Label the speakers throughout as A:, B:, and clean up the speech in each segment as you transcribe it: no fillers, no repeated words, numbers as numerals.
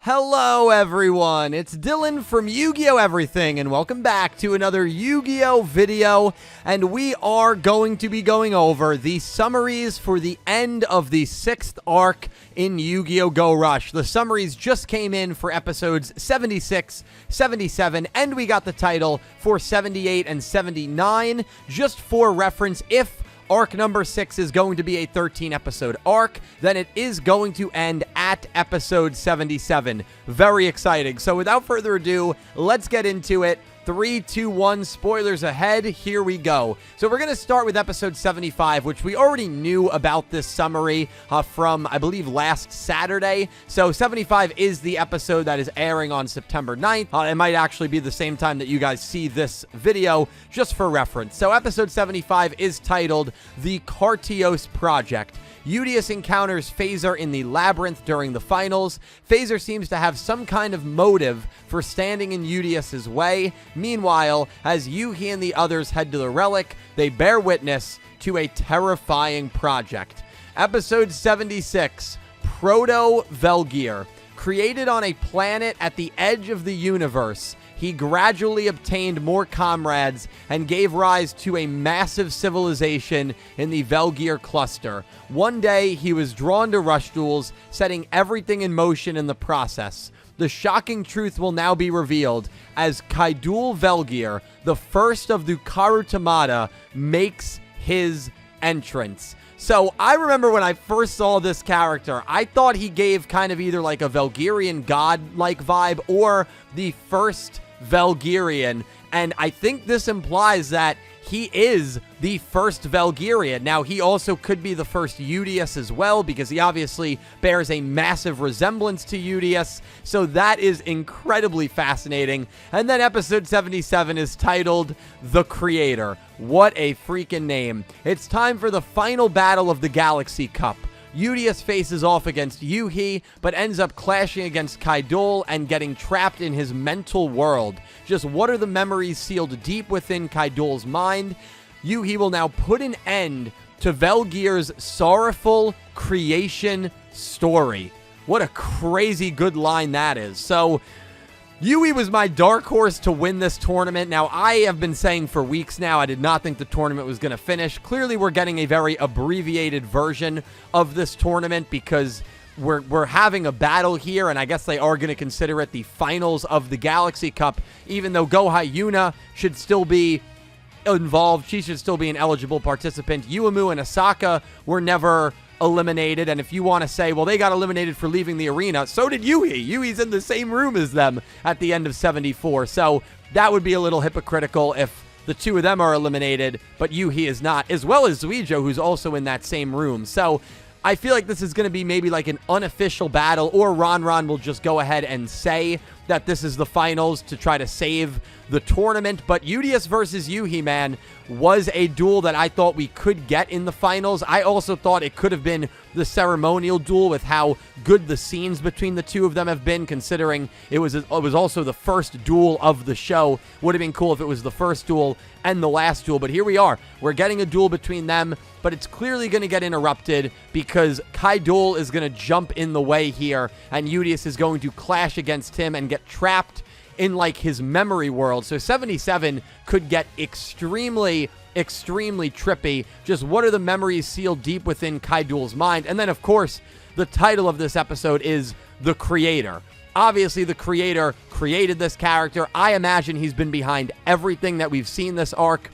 A: Hello everyone, it's Dylan from Yu-Gi-Oh! Everything, and welcome back to another Yu-Gi-Oh! Video, and we are going to be going over the summaries for the end of the 6th arc in Yu-Gi-Oh! Go Rush. The summaries just came in for episodes 76, 77, and we got the title for 78 and 79, just for reference. If arc number 6 is going to be a 13-episode arc, then it is going to end at episode 77. Very exciting. So without further ado, let's get into it. 3, 2, 1, spoilers ahead, here we go. So we're going to start with episode 75, which we already knew about this summary from, I believe, last Saturday. So 75 is the episode that is airing on September 9th. It might actually be the same time that you guys see this video, just for reference. So episode 75 is titled The Cartios Project. Yugioh encounters Phaser in the labyrinth during the finals. Phaser seems to have some kind of motive for standing in Yugioh's way. Meanwhile, as Yuhi and the others head to the relic, they bear witness to a terrifying project. Episode 76, Proto-Velgear. Created on a planet at the edge of the universe, he gradually obtained more comrades and gave rise to a massive civilization in the Velgear cluster. One day, he was drawn to rush duels, setting everything in motion in the process. The shocking truth will now be revealed as Kaidul Velgear, the first of the Karutamata, makes his entrance. So I remember when I first saw this character, I thought he gave kind of either like a Velgirian god-like vibe or the first Velgirian, and I think this implies that he is the first Velgirian. Now, he also could be the first Yugioh as well, because he obviously bears a massive resemblance to Yugioh, so that is incredibly fascinating. And then episode 77 is titled The Creator. What a freaking name. It's time for the final battle of the Galaxy Cup. Yugioh faces off against Yuhi, but ends up clashing against Kaidul and getting trapped in his mental world. Just what are the memories sealed deep within Kaidul's mind? Yuhi will now put an end to Velgear's sorrowful creation story. What a crazy good line that is. So, Yui was my dark horse to win this tournament. Now, I have been saying for weeks now, I did not think the tournament was going to finish. Clearly, we're getting a very abbreviated version of this tournament because we're having a battle here, and I guess they are going to consider it the finals of the Galaxy Cup, even though Gohei Yuna should still be involved. She should still be an eligible participant. Uemu and Asaka were never eliminated, and if you want to say, well, they got eliminated for leaving the arena, so did Yuhi. Yuhi's in the same room as them at the end of 74, so that would be a little hypocritical if the two of them are eliminated, but Yuhi is not, as well as Yugioh, who's also in that same room. So I feel like this is going to be maybe like an unofficial battle, or Ron will just go ahead and say that this is the finals to try to save the tournament. But Yugioh versus Yuhi, man, was a duel that I thought we could get in the finals. I also thought it could have been the ceremonial duel with how good the scenes between the two of them have been, considering it was also the first duel of the show. Would have been cool if it was the first duel and the last duel, but here we are. We're getting a duel between them, but it's clearly going to get interrupted because Kaidul is going to jump in the way here, and Yugioh is going to clash against him and get trapped in like his memory world. So 77 could get extremely trippy. Just what are the memories sealed deep within Kaidul's mind? And then, of course, the title of this episode is The Creator. Obviously, the creator created this character. I imagine he's been behind everything that we've seen this arc,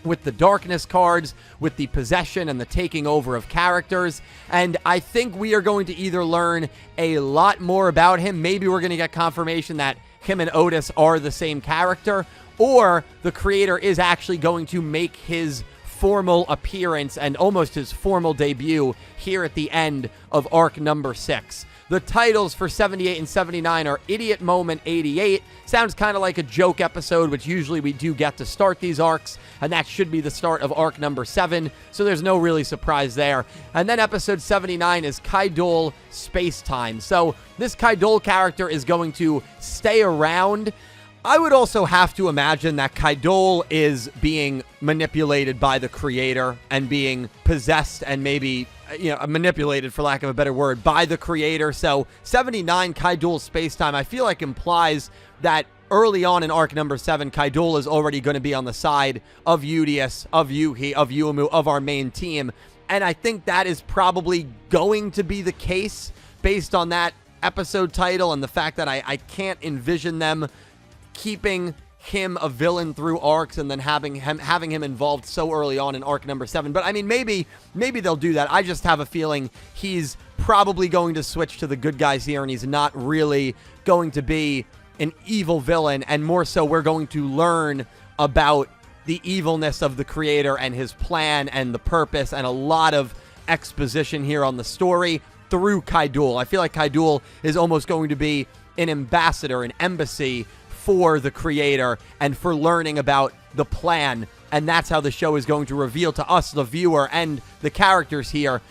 A: with the darkness cards, with the possession and the taking over of characters. And I think we are going to either learn a lot more about him. Maybe we're going to get confirmation that him and Otis are the same character, or the creator is actually going to make his formal appearance and almost his formal debut here at the end of arc number 6. The titles for 78 and 79 are Idiot Moment 88. Sounds kind of like a joke episode, which usually we do get to start these arcs, and that should be the start of arc number 7, so there's no really surprise there. And then episode 79 is Kaidul Space Time. So this Kaidul character is going to stay around I would also have to imagine that Kai'Dol is being manipulated by the creator and being possessed and maybe, manipulated, for lack of a better word, by the creator. So 79 Kai'Dol space-time, I feel like implies that early on in arc number 7, Kai'Dol is already going to be on the side of Yugioh, of Yuhi, of Yuumu, of our main team. And I think that is probably going to be the case based on that episode title and the fact that I can't envision them keeping him a villain through arcs and then having him involved so early on in arc number 7. But I mean, maybe they'll do that. I just have a feeling he's probably going to switch to the good guys here, and he's not really going to be an evil villain, and more so we're going to learn about the evilness of the creator and his plan and the purpose, and a lot of exposition here on the story through Kai'Dol. I feel like Kai'Dol is almost going to be an ambassador, an embassy for the creator and for learning about the plan, and that's how the show is going to reveal to us, the viewer, and the characters here,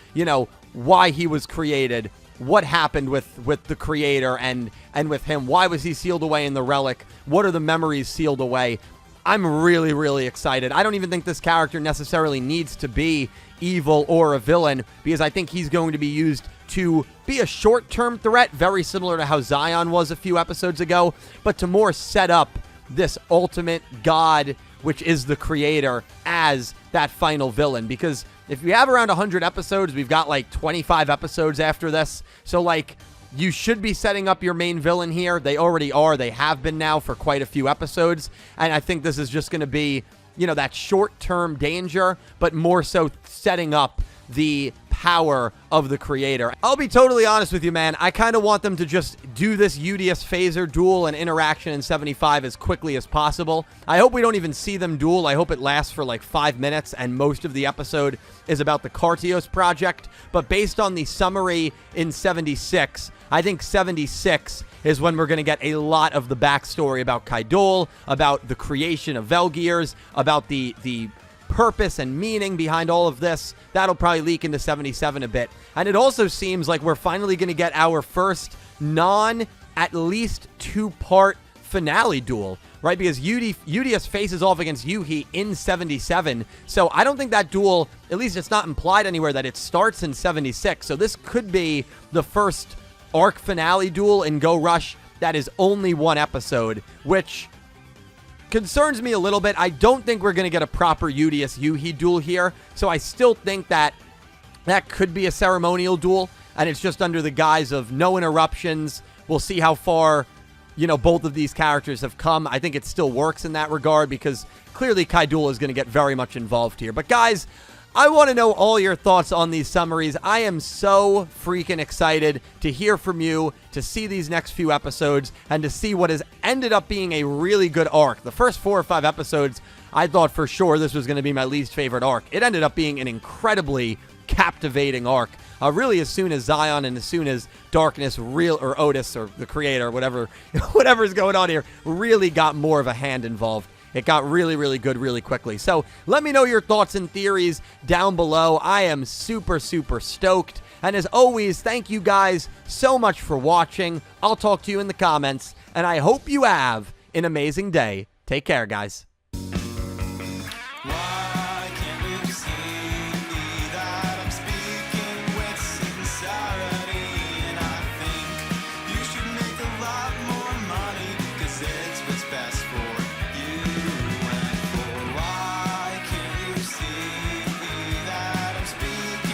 A: why he was created, what happened with the creator and with him, why was he sealed away in the relic, what are the memories sealed away. I'm really, really excited. I don't even think this character necessarily needs to be evil or a villain, because I think he's going to be used to be a short-term threat, very similar to how Zion was a few episodes ago, but to more set up this ultimate god, which is the creator, as that final villain. Because if we have around 100 episodes, we've got like 25 episodes after this, so like you should be setting up your main villain here. They already are. They have been now for quite a few episodes, and I think this is just going to be, that short-term danger, but more so setting up the power of the creator. I'll be totally honest with you, man. I kind of want them to just do this Yugioh phaser duel and interaction in 75 as quickly as possible. I hope we don't even see them duel. I hope it lasts for like 5 minutes and most of the episode is about the Cartios project. But based on the summary in 76, I think 76 is when we're going to get a lot of the backstory about Kai'Dol, about the creation of Velgears, about the purpose and meaning behind all of this. That'll probably leak into 77 a bit. And it also seems like we're finally going to get our first at least 2-part finale duel, right? Because Yugioh faces off against Yuhi in 77. So I don't think that duel, at least it's not implied anywhere that it starts in 76. So this could be the first arc finale duel in Go Rush that is only 1 episode, which concerns me a little bit. I don't think we're going to get a proper Yuhi duel here, so I still think that could be a ceremonial duel, and it's just under the guise of no interruptions. We'll see how far, both of these characters have come. I think it still works in that regard, because clearly Kai'Dol is going to get very much involved here. But guys, I want to know all your thoughts on these summaries. I am so freaking excited to hear from you, to see these next few episodes, and to see what has ended up being a really good arc. The first 4 or 5 episodes, I thought for sure this was going to be my least favorite arc. It ended up being an incredibly captivating arc. Really, as soon as Zion and as soon as Darkness, or Otis, or the creator, whatever's going on here, really got more of a hand involved. It got really, really good really quickly. So let me know your thoughts and theories down below. I am super, super stoked. And as always, thank you guys so much for watching. I'll talk to you in the comments, and I hope you have an amazing day. Take care, guys.